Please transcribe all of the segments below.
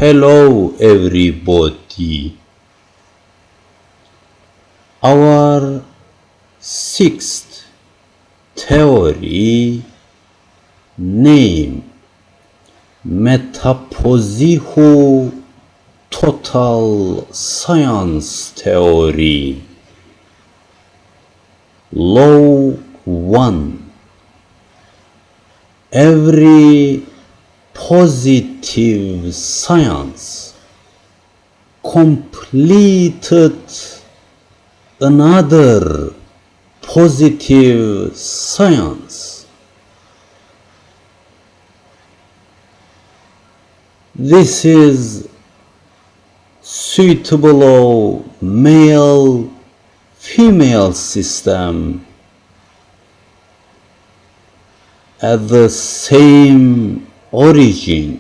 Hello everybody. Our sixth theory, name METAPOSİHU total science theory. Law 1. Every positive science completed another positive science. This is suitable of male-female system at the same origin.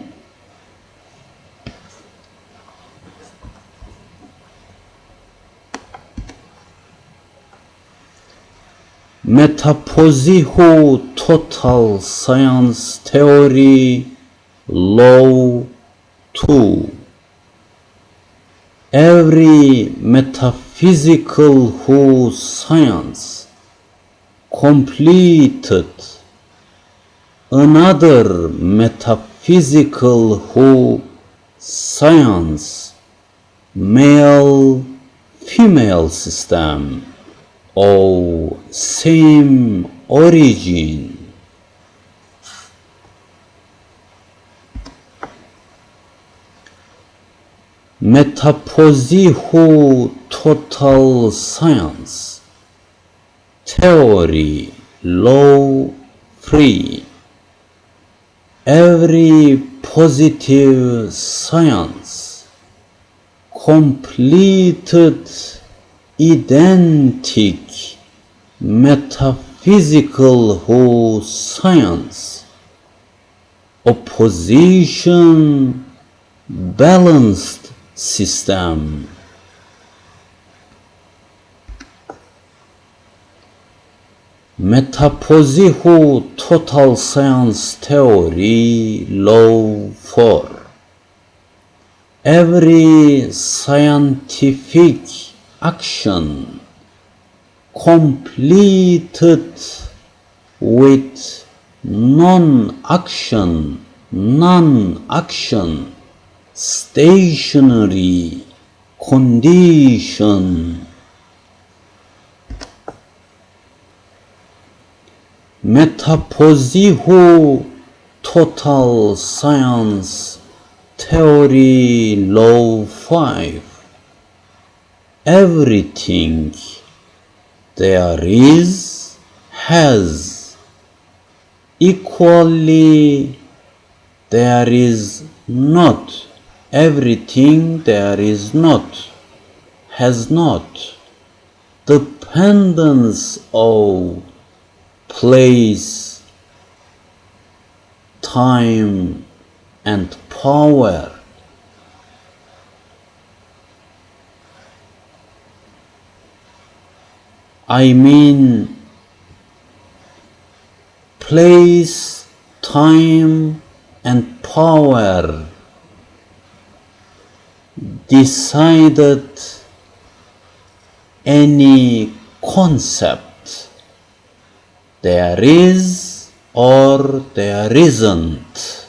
METAPOSİHU total science theory, law 2. Every metaphysical who science completed another metaphysical who science, male-female system of same origin. METAPOSİHU total science theory, law 3. Every positive science completed identic metaphysical who science, opposition balanced system. METAPOSİHU total science theory, law 4. Every scientific action completed with non-action stationary condition. METAPOSİHU total science theory, law 5. Everything there is has, equally there is not. Everything there is not has not. Dependence of place, time and power. I mean place, time and power decided any concept there is or there isn't.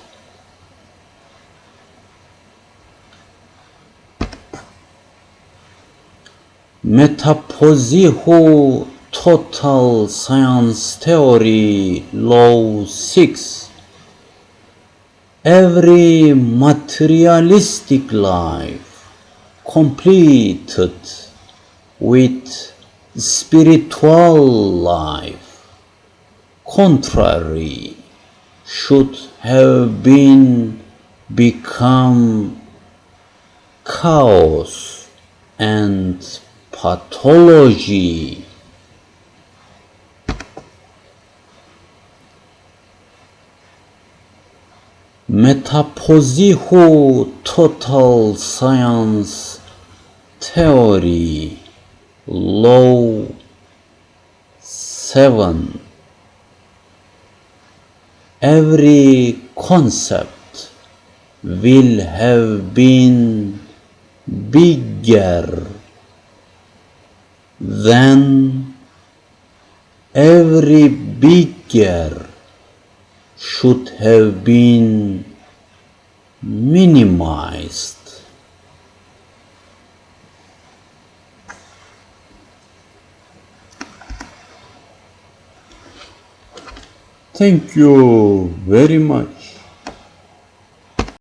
METAPOSİHU total science theory, law 6. Every materialistic life completed with spiritual life contrary should have become chaos and pathology. METAPOSİHU total science theory, law 7. Every concept will have been bigger than every bigger should have been minimized. Thank you very much.